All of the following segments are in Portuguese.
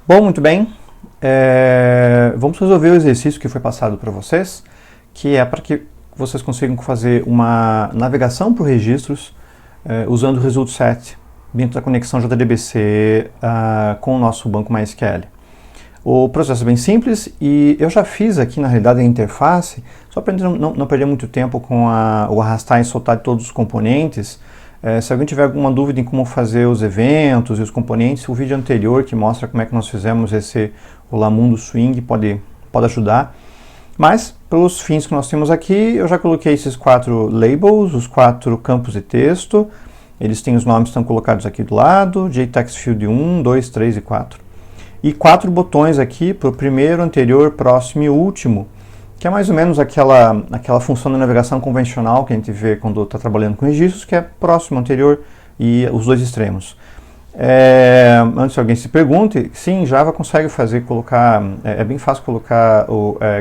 Bom, muito bem. Vamos resolver o exercício que foi passado para vocês, que é para que vocês consigam fazer uma navegação por registros usando o result set dentro da conexão JDBC com o nosso banco MySQL. O processo é bem simples e eu já fiz aqui, na realidade, a interface, só para não perder muito tempo com o arrastar e soltar de todos os componentes. Se alguém tiver alguma dúvida em como fazer os eventos e os componentes, o vídeo anterior que mostra como é que nós fizemos esse Olamundo Swing pode ajudar. Mas, para os fins que nós temos aqui, eu já coloquei esses 4 labels, os 4 campos de texto. Eles têm os nomes que estão colocados aqui do lado, JTextField 1, 2, 3 e 4. E 4 botões aqui para o primeiro, anterior, próximo e último, que é mais ou menos aquela função de navegação convencional que a gente vê quando está trabalhando com registros, que é próximo, anterior e os dois extremos. Antes que alguém se pergunte, sim, Java consegue colocar, é bem fácil colocar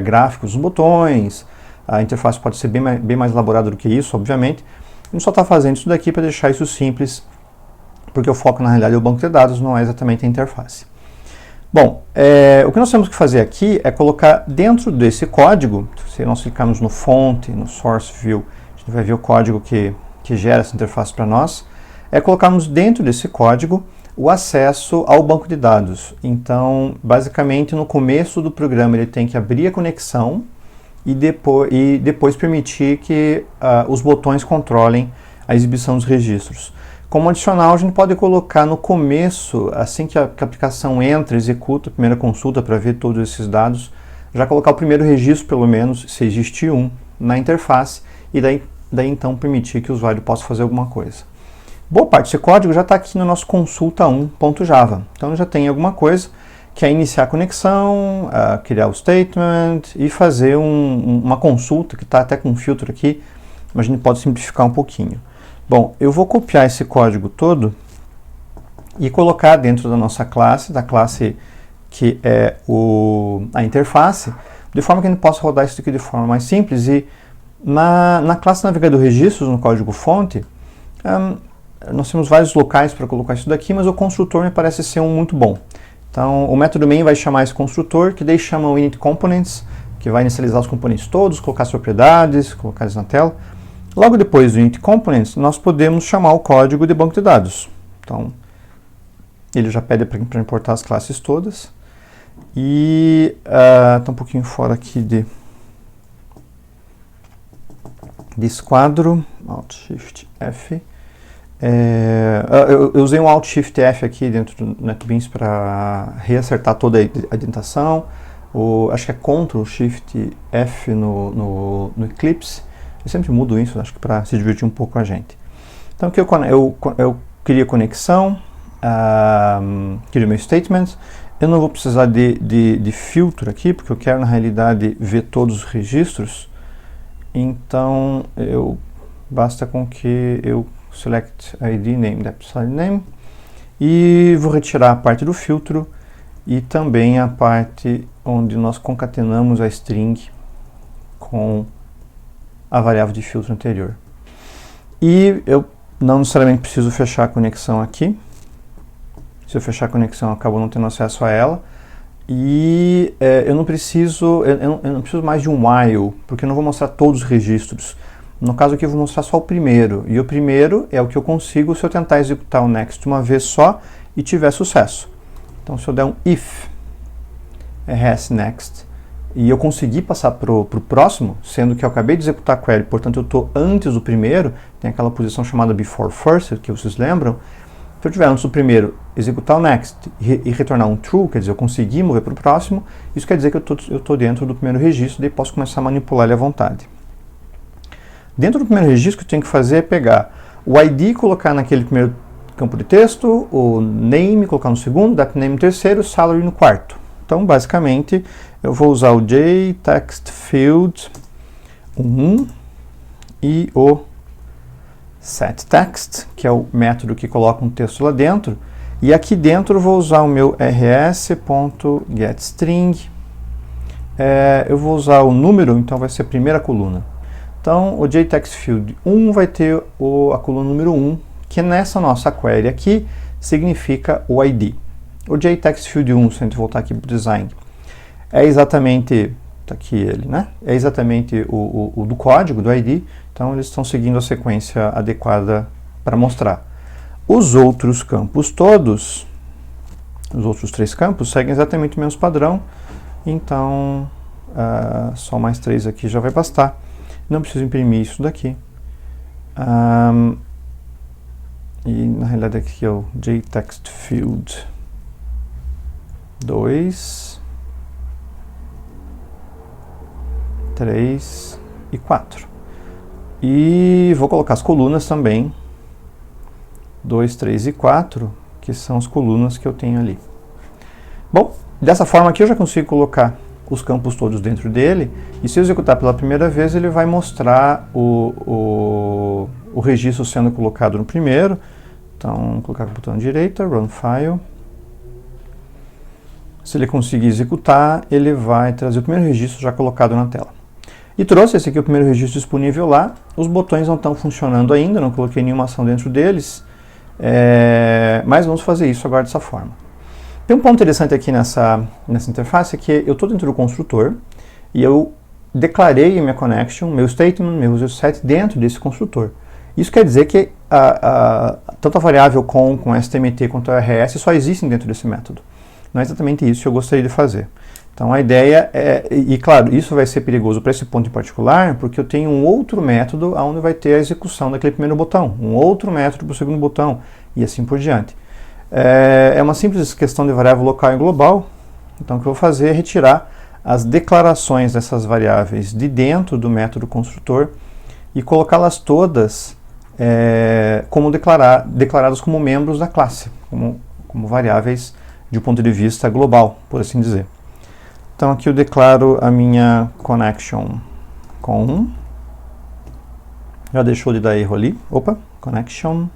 gráficos nos botões, a interface pode ser bem mais elaborada do que isso, obviamente. A gente só está fazendo isso daqui para deixar isso simples, porque o foco na realidade é o banco de dados, não é exatamente a interface. Bom, o que nós temos que fazer aqui é colocar dentro desse código, se nós clicarmos no Fonte, no Source View, a gente vai ver o código que gera essa interface para nós, colocarmos dentro desse código o acesso ao banco de dados. Então, basicamente, no começo do programa ele tem que abrir a conexão e depois permitir que os botões controlem a exibição dos registros. Como adicional, a gente pode colocar no começo, assim que a aplicação entra, executa a primeira consulta para ver todos esses dados, já colocar o primeiro registro, pelo menos, se existir um, na interface, e daí então permitir que o usuário possa fazer alguma coisa. Boa parte desse código já está aqui no nosso consulta1.java. Então já tem alguma coisa, que é iniciar a conexão, criar o statement e fazer uma consulta, que está até com um filtro aqui, mas a gente pode simplificar um pouquinho. Bom, eu vou copiar esse código todo e colocar dentro da nossa classe, da classe que é a interface, de forma que a gente possa rodar isso aqui de forma mais simples. E na classe navegador registros, no código fonte, nós temos vários locais para colocar isso daqui, mas o construtor me parece ser um muito bom. Então, o método main vai chamar esse construtor, que daí chama o init components, que vai inicializar os componentes todos, colocar as propriedades, colocar eles na tela. Logo depois do init components, nós podemos chamar o código de banco de dados. Então, ele já pede para importar as classes todas. E está um pouquinho fora aqui desse quadro, Alt Shift F. Eu usei um Alt Shift F aqui dentro do NetBeans para reacertar toda a indentação. Acho que é Ctrl Shift F no Eclipse. Eu sempre mudo isso, acho que para se divertir um pouco com a gente. Então aqui eu crio a conexão, crio meu statement. Eu não vou precisar de filtro aqui, porque eu quero na realidade ver todos os registros. Então basta com que eu select ID name, name, e vou retirar a parte do filtro e também a parte onde nós concatenamos a string com a variável de filtro anterior. E eu não necessariamente preciso fechar a conexão aqui. Se eu fechar a conexão, eu acabo não tendo acesso a ela. E eu não preciso mais de um while, porque eu não vou mostrar todos os registros. No caso aqui eu vou mostrar só o primeiro. E o primeiro é o que eu consigo se eu tentar executar o next uma vez só e tiver sucesso. Então se eu der um if next, e eu consegui passar para o próximo, sendo que eu acabei de executar a query, portanto eu estou antes do primeiro, tem aquela posição chamada before first, que vocês lembram. Se eu tiver antes do primeiro, executar o next e retornar um true, quer dizer, eu consegui mover para o próximo, isso quer dizer que eu estou dentro do primeiro registro, daí posso começar a manipular ele à vontade. Dentro do primeiro registro, o que eu tenho que fazer é pegar o ID, colocar naquele primeiro campo de texto, o name, colocar no segundo, name no terceiro, salary no quarto. Então, basicamente, eu vou usar o JTextField 1 e o setText, que é o método que coloca um texto lá dentro. E aqui dentro eu vou usar o meu rs.getString. Eu vou usar o número, então vai ser a primeira coluna. Então, o JTextField 1 vai ter a coluna número 1, que nessa nossa query aqui significa o ID. O JTextField1, se a gente voltar aqui para o design, é exatamente, tá aqui ele, né? É exatamente o do código, do ID, então eles estão seguindo a sequência adequada para mostrar. Os outros campos todos, os outros 3 campos, seguem exatamente o mesmo padrão, então só mais 3 aqui já vai bastar. Não preciso imprimir isso daqui. E na realidade aqui é o JTextField 2, 3 e 4. E vou colocar as colunas também, 2, 3 e 4, que são as colunas que eu tenho ali. Bom, dessa forma aqui eu já consigo colocar os campos todos dentro dele, e se eu executar pela primeira vez, ele vai mostrar o registro sendo colocado no primeiro. Então, vou colocar com o botão direito, Run File. Se ele conseguir executar, ele vai trazer o primeiro registro já colocado na tela. E trouxe esse aqui, o primeiro registro disponível lá. Os botões não estão funcionando ainda, não coloquei nenhuma ação dentro deles, mas vamos fazer isso agora dessa forma. Tem um ponto interessante aqui nessa interface, que eu estou dentro do construtor e eu declarei minha connection, meu statement, meu user set dentro desse construtor. Isso quer dizer que tanto a variável com STMT quanto a RS só existem dentro desse método. Não é exatamente isso que eu gostaria de fazer. Então a ideia é, e claro, isso vai ser perigoso para esse ponto em particular, porque eu tenho um outro método onde vai ter a execução daquele primeiro botão, um outro método para o segundo botão, e assim por diante. É uma simples questão de variável local e global. Então o que eu vou fazer é retirar as declarações dessas variáveis de dentro do método construtor e colocá-las todas como declaradas como membros da classe, como variáveis de um ponto de vista global, por assim dizer. Então aqui eu declaro a minha connection com 1. Já deixou de dar erro ali. Opa, connection.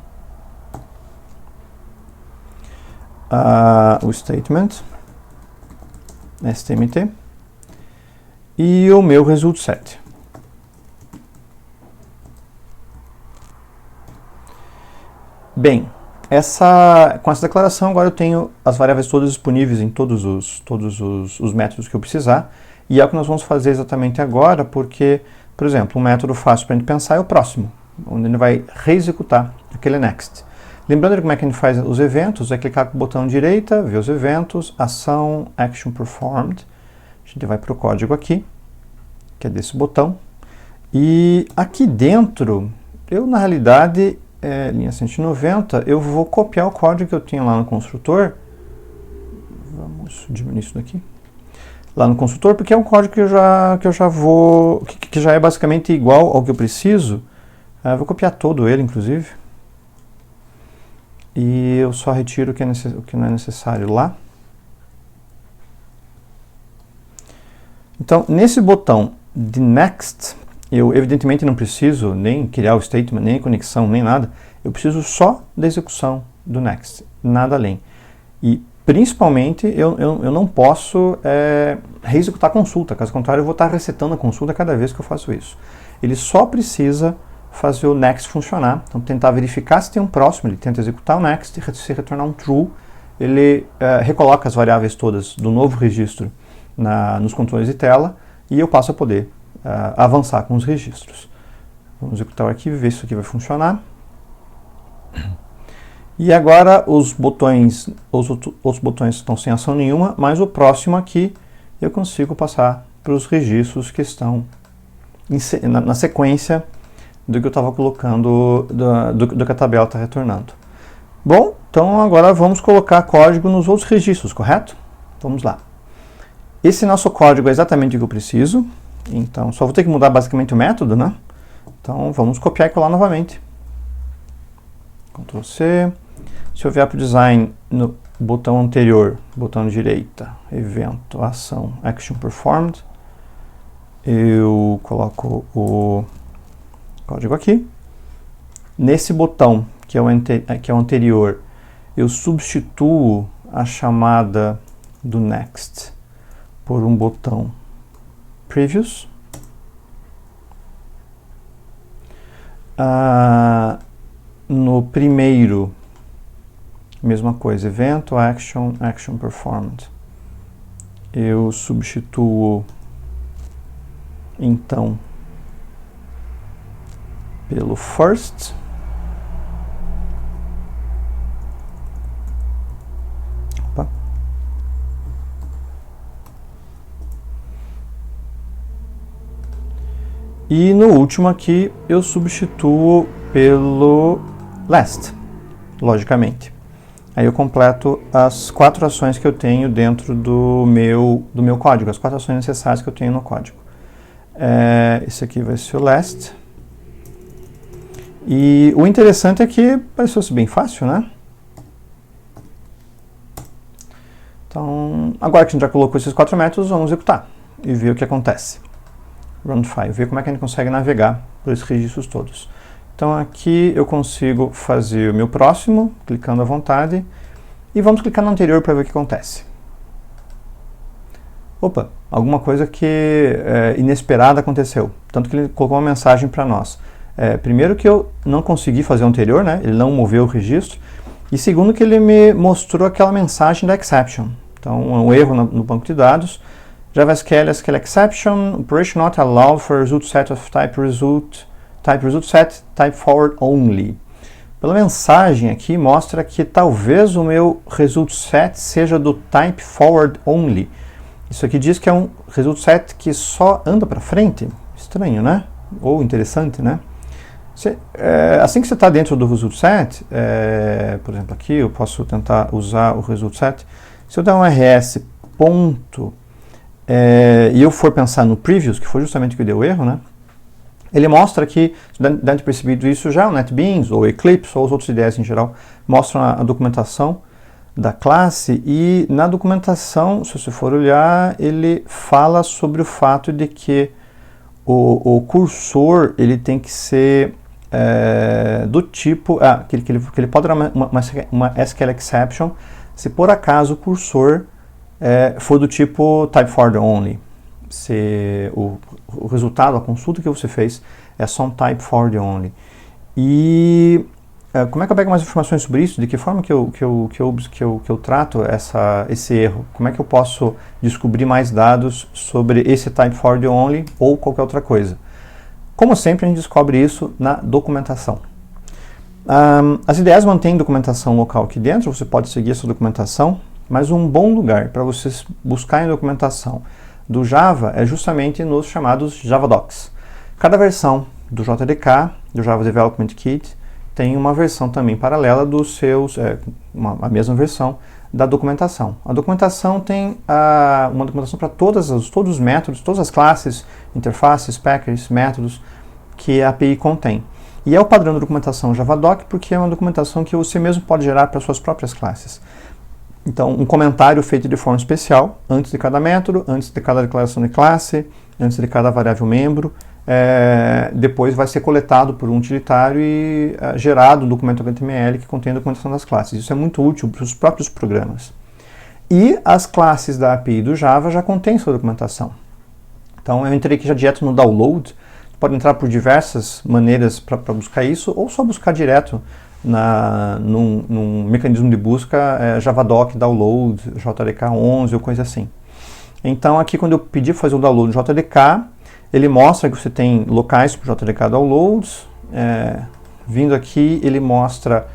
O statement, STMT. E o meu result set. Bem, com essa declaração agora eu tenho as variáveis todas disponíveis em todos os métodos que eu precisar, e é o que nós vamos fazer exatamente agora, porque, por exemplo, um método fácil para a gente pensar é o próximo, onde ele vai reexecutar aquele next. Lembrando de como é que a gente faz os eventos, é clicar com o botão direita, ver os eventos, ação, action performed. A gente vai para o código aqui, que é desse botão, e aqui dentro, eu na realidade, linha 190, eu vou copiar o código que eu tinha lá no construtor. Vamos diminuir isso daqui. Lá no construtor, porque é um código que eu já vou, que já é basicamente igual ao que eu preciso. Vou copiar todo ele, inclusive. E eu só retiro o que não é necessário lá. Então, nesse botão de Next, eu evidentemente não preciso nem criar o statement, nem conexão, nem nada. Eu preciso só da execução do Next, nada além. E principalmente eu não posso reexecutar a consulta, caso contrário eu vou estar resetando a consulta cada vez que eu faço isso. Ele só precisa fazer o Next funcionar, então tentar verificar se tem um próximo, ele tenta executar o Next, e se retornar um True, ele recoloca as variáveis todas do novo registro nos controles de tela, e eu passo a poder avançar com os registros. Vamos executar o arquivo e ver se isso aqui vai funcionar. E agora os outros botões estão sem ação nenhuma, mas o próximo aqui eu consigo passar para os registros que estão na sequência do que eu estava colocando, do que a tabela está retornando. Bom, então agora vamos colocar código nos outros registros, correto? Vamos lá. Esse nosso código é exatamente o que eu preciso, então só vou ter que mudar basicamente o método, né? Então vamos copiar e colar novamente. Ctrl C. Se eu vier para o design, no botão anterior, botão direita, evento, ação, action performed, eu coloco o código aqui. Nesse botão, que é o anterior, eu substituo a chamada do next por um botão previous. No primeiro, mesma coisa, evento, action, action performed. Eu substituo, então, pelo first. Opa. E no último aqui, eu substituo pelo last, logicamente. Aí eu completo as 4 ações que eu tenho dentro do meu código, as 4 ações necessárias que eu tenho no código. Esse aqui vai ser o last. E o interessante é que pareceu-se bem fácil, né? Então, agora que a gente já colocou esses 4 métodos, vamos executar e ver o que acontece. Run file, ver como é que a gente consegue navegar por esses registros todos. Então aqui eu consigo fazer o meu próximo, clicando à vontade, e vamos clicar no anterior para ver o que acontece. Opa, alguma coisa que inesperada aconteceu, tanto que ele colocou uma mensagem para nós. Primeiro que eu não consegui fazer o anterior, né? Ele não moveu o registro, e segundo que ele me mostrou aquela mensagem da exception. Então um erro no banco de dados, JavaSQL SQL exception, operation not allowed for result set of type result set, type forward only. Pela mensagem aqui mostra que talvez o meu result set seja do type forward only. Isso aqui diz que é um result set que só anda para frente. Estranho, né? Ou interessante, né? Assim que você está dentro do result set, por exemplo aqui eu posso tentar usar o result set. Se eu der um rs ponto e eu for pensar no previous, que foi justamente o que deu erro, né? Ele mostra que, deve ter percebido isso já, o NetBeans, ou Eclipse, ou os outros IDEs em geral, mostram a documentação da classe, e na documentação, se você for olhar, ele fala sobre o fato de que o cursor ele tem que ser do tipo, que ele pode dar uma SQL exception, se por acaso o cursor for do tipo type forward only. Se o resultado, a consulta que você fez é só um type forward only. E como é que eu pego mais informações sobre isso? De que forma que eu trato esse erro? Como é que eu posso descobrir mais dados sobre esse type forward only ou qualquer outra coisa? Como sempre, a gente descobre isso na documentação. As IDEs mantêm documentação local aqui dentro, você pode seguir essa documentação, mas um bom lugar para vocês buscarem documentação do Java é justamente nos chamados JavaDocs. Cada versão do JDK, do Java Development Kit, tem uma versão também paralela dos seus, a mesma versão da documentação. A documentação tem uma documentação para todos os métodos, todas as classes, interfaces, packers, métodos que a API contém. E é o padrão da documentação JavaDoc porque é uma documentação que você mesmo pode gerar para suas próprias classes. Então, um comentário feito de forma especial, antes de cada método, antes de cada declaração de classe, antes de cada variável membro, depois vai ser coletado por um utilitário e gerado um documento HTML que contém a documentação das classes. Isso é muito útil para os próprios programas. E as classes da API do Java já contêm sua documentação. Então, eu entrei aqui já direto no download. Você pode entrar por diversas maneiras para buscar isso, ou só buscar direto num mecanismo de busca JavaDoc, download, JDK11 ou coisa assim. Então aqui quando eu pedi para fazer o download do JDK, ele mostra que você tem locais para o JDK downloads. Vindo aqui ele mostra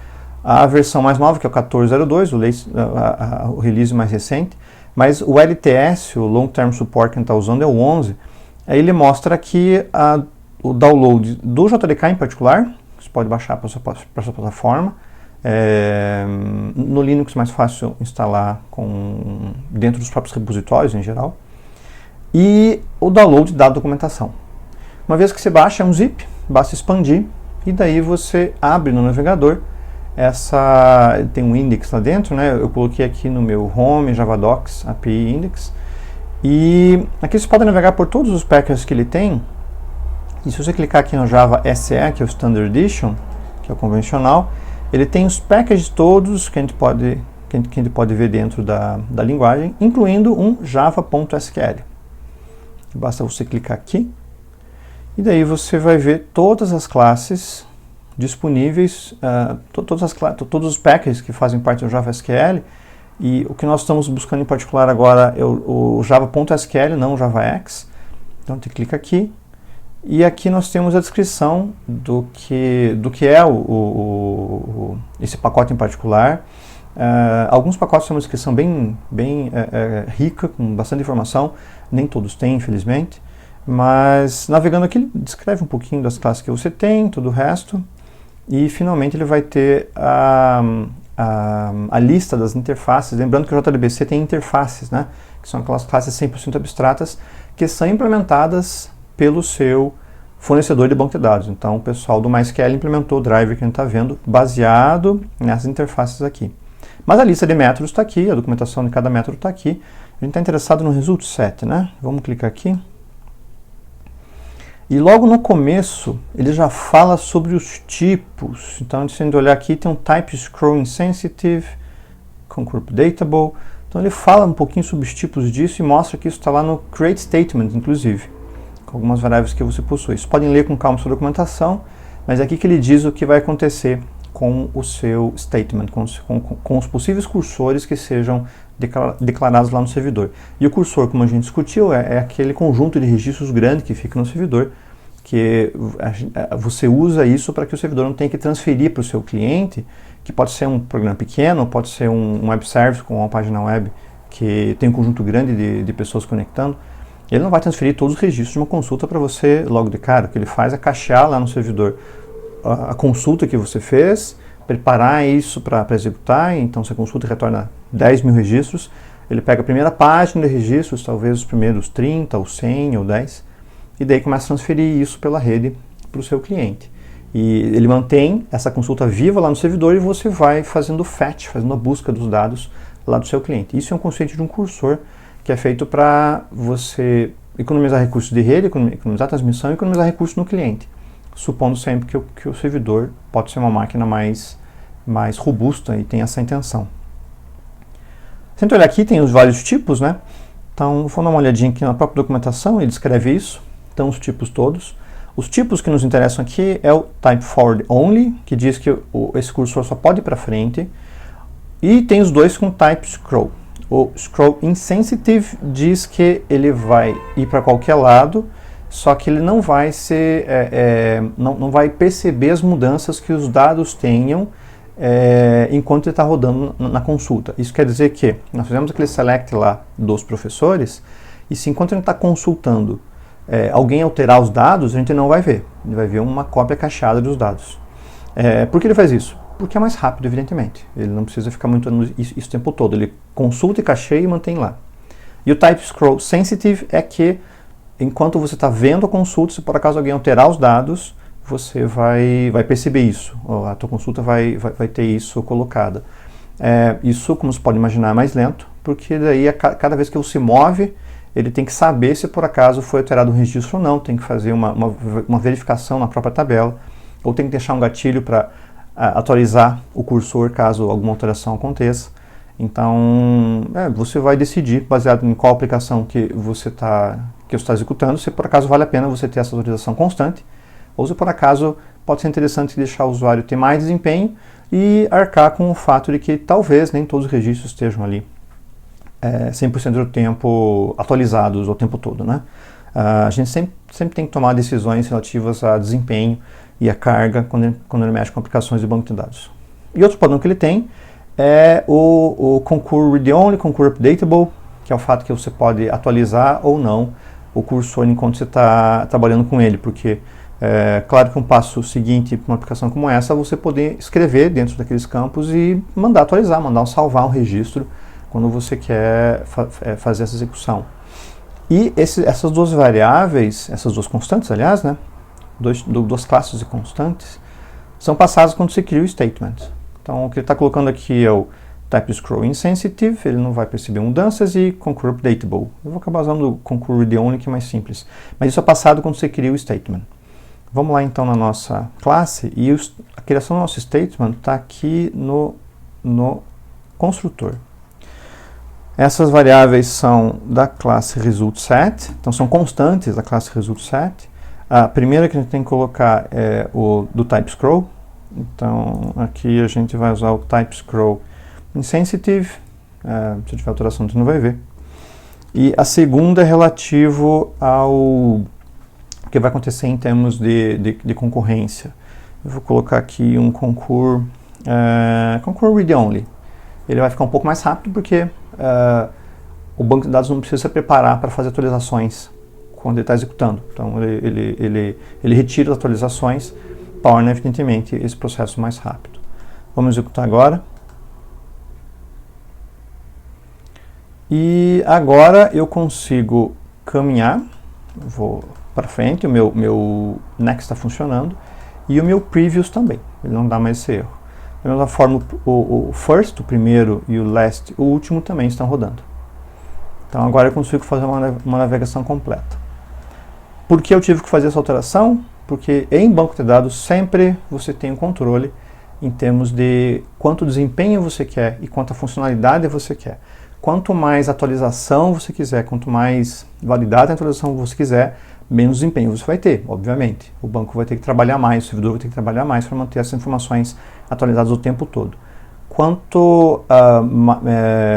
a versão mais nova, que é o 14.02, o release mais recente, mas o LTS, o Long Term Support que a gente está usando é o 11. Aí ele mostra aqui o download do JDK em particular. Você pode baixar para a sua plataforma. No Linux é mais fácil instalar dentro dos próprios repositórios em geral. E o download da documentação. Uma vez que você baixa, é um zip, basta expandir e daí você abre no navegador. Tem um index lá dentro, né? Eu coloquei aqui no meu home, JavaDocs, API Index. E aqui você pode navegar por todos os packers que ele tem. E se você clicar aqui no Java SE, que é o Standard Edition, que é o convencional, ele tem os packages todos que a gente pode ver dentro da linguagem, incluindo um java.sql. Basta você clicar aqui, e daí você vai ver todas as classes disponíveis, todos os packages que fazem parte do JavaSQL, e o que nós estamos buscando em particular agora é o java.sql, não o JavaX. Então a gente clica aqui, e aqui nós temos a descrição do que é esse pacote em particular. Alguns pacotes têm uma descrição bem rica, com bastante informação, nem todos têm, infelizmente, mas navegando aqui ele descreve um pouquinho das classes que você tem, todo o resto, e finalmente ele vai ter a lista das interfaces. Lembrando que o JDBC tem interfaces, né, que são aquelas classes 100% abstratas que são implementadas pelo seu fornecedor de banco de dados. Então o pessoal do MySQL implementou o driver que a gente está vendo baseado nessas interfaces aqui. Mas a lista de métodos está aqui, a documentação de cada método está aqui. A gente está interessado no result set, né? Vamos clicar aqui. E logo no começo, ele já fala sobre os tipos. Então, se a gente olhar aqui, tem um type scroll insensitive, concur updatable. Então, ele fala um pouquinho sobre os tipos disso e mostra que isso está lá no create statement, inclusive, com algumas variáveis que você possui. Vocês podem ler com calma sua documentação, mas é aqui que ele diz o que vai acontecer com o seu statement, com os possíveis cursores que sejam declarados lá no servidor. E o cursor, como a gente discutiu, é aquele conjunto de registros grande que fica no servidor, que você usa isso para que o servidor não tenha que transferir para o seu cliente, que pode ser um programa pequeno, pode ser um web service com uma página web que tem um conjunto grande de pessoas conectando. Ele não vai transferir todos os registros de uma consulta para você logo de cara. O que ele faz é cachear lá no servidor a consulta que você fez, preparar isso para executar. Então, se a consulta retorna 10 mil registros, ele pega a primeira página de registros, talvez os primeiros 30, ou 100, ou 10, e daí começa a transferir isso pela rede para o seu cliente. E ele mantém essa consulta viva lá no servidor e você vai fazendo o fetch, fazendo a busca dos dados lá do seu cliente. Isso é um conceito de um cursor que é feito para você economizar recursos de rede, economizar transmissão e economizar recursos no cliente, supondo sempre que o servidor pode ser uma máquina mais robusta e tem essa intenção. Se a gente olhar aqui, tem os vários tipos, né? Então, vou dar uma olhadinha aqui na própria documentação, ele descreve isso. Então, os tipos todos. Os tipos que nos interessam aqui é o type forward only, que diz que esse cursor só pode ir para frente. E tem os dois com type scroll. O scroll insensitive diz que ele vai ir para qualquer lado, só que ele não vai ser, não vai perceber as mudanças que os dados tenham enquanto ele está rodando na consulta. Isso quer dizer que nós fizemos aquele select lá dos professores, e se enquanto a gente está consultando alguém alterar os dados, a gente não vai ver. Ele vai ver uma cópia cacheada dos dados. Por que ele faz isso? Porque é mais rápido, evidentemente. Ele não precisa ficar muito isso o tempo todo. Ele consulta e cacheia e mantém lá. E o type scroll sensitive é que enquanto você está vendo a consulta, se por acaso alguém alterar os dados, você vai perceber isso. A tua consulta vai ter isso colocada. Isso, como você pode imaginar, é mais lento, porque daí cada vez que ele se move, ele tem que saber se por acaso foi alterado um registro ou não, tem que fazer uma verificação na própria tabela, ou tem que deixar um gatilho para atualizar o cursor caso alguma alteração aconteça. Então, você vai decidir, baseado em qual aplicação que você está executando, se por acaso vale a pena você ter essa atualização constante, ou se por acaso pode ser interessante deixar o usuário ter mais desempenho e arcar com o fato de que talvez nem todos os registros estejam ali 100% do tempo atualizados o tempo todo, né? A gente sempre tem que tomar decisões relativas a desempenho e a carga quando ele mexe com aplicações de banco de dados. E outro padrão que ele tem é o concur read-only, concur updatable, que é o fato que você pode atualizar ou não o cursor enquanto você está trabalhando com ele, porque claro que um passo seguinte para uma aplicação como essa é você poder escrever dentro daqueles campos e mandar atualizar, salvar um registro quando você quer fazer essa execução. E essas duas variáveis, essas duas constantes, aliás, né, duas classes de constantes, são passadas quando você cria o statement. Então, o que ele está colocando aqui é o type scroll insensitive, ele não vai perceber mudanças, e concur updatable. Eu vou acabar usando o concur read-only, que é mais simples. Mas isso é passado quando você cria o statement. Vamos lá então na nossa classe, e a criação do nosso statement está aqui no construtor. Essas variáveis são da classe resultSet, então são constantes da classe resultSet. A primeira que a gente tem que colocar é o do type scroll, Então, aqui a gente vai usar o Type Scroll Insensitive. Se tiver alteração, você não vai ver. E a segunda é relativo ao que vai acontecer em termos de concorrência. Eu vou colocar aqui um concurso read-only. Ele vai ficar um pouco mais rápido porque o banco de dados não precisa se preparar para fazer atualizações quando ele está executando. Então ele retira as atualizações, torna evidentemente esse processo mais rápido. Vamos executar agora. E agora eu consigo caminhar, vou para frente, o meu next está funcionando e o meu previous também, ele não dá mais esse erro. Da mesma forma, o first, o primeiro, e o last, o último, também estão rodando. Então agora eu consigo fazer uma navegação completa. Por que eu tive que fazer essa alteração? Porque em banco de dados sempre você tem um controle em termos de quanto desempenho você quer e quanta funcionalidade você quer. Quanto mais atualização você quiser, quanto mais validade da atualização você quiser, menos desempenho você vai ter, obviamente. O banco vai ter que trabalhar mais, o servidor vai ter que trabalhar mais para manter essas informações atualizadas o tempo todo. Quanto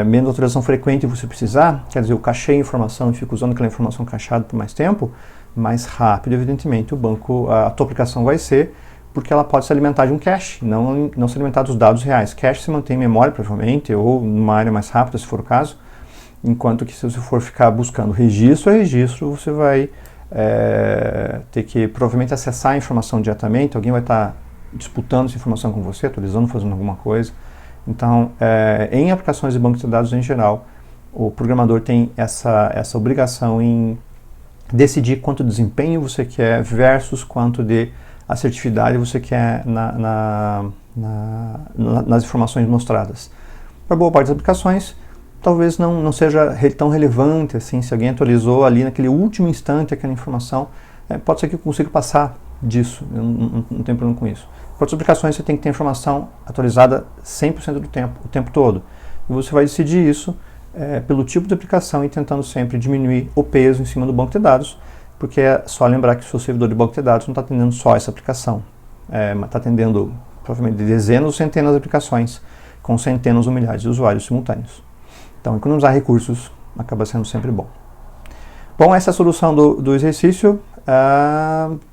menos atualização frequente você precisar, quer dizer, eu cachei a informação e fico usando aquela informação cachada por mais tempo, mais rápido, evidentemente, a tua aplicação vai ser, porque ela pode se alimentar de um cache, não se alimentar dos dados reais. Cache se mantém em memória, provavelmente, ou numa área mais rápida, se for o caso, enquanto que se você for ficar buscando registro a registro, você vai ter que provavelmente acessar a informação diretamente, alguém vai estar disputando essa informação com você, atualizando, fazendo alguma coisa. Então, em aplicações de banco de dados em geral, o programador tem essa obrigação em decidir quanto desempenho você quer versus quanto de assertividade você quer nas informações mostradas. Para boa parte das aplicações, talvez não seja tão relevante assim, se alguém atualizou ali naquele último instante aquela informação, pode ser que eu consiga passar disso, eu não tenho problema com isso. Para outras aplicações você tem que ter informação atualizada 100% do tempo, o tempo todo. E você vai decidir isso pelo tipo de aplicação e tentando sempre diminuir o peso em cima do banco de dados, porque é só lembrar que o seu servidor de banco de dados não está atendendo só essa aplicação, mas está atendendo provavelmente dezenas ou centenas de aplicações com centenas ou milhares de usuários simultâneos. Então, economizar recursos acaba sendo sempre bom. Bom, essa é a solução do exercício.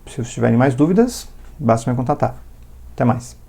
Se vocês tiverem mais dúvidas, basta me contatar. Até mais.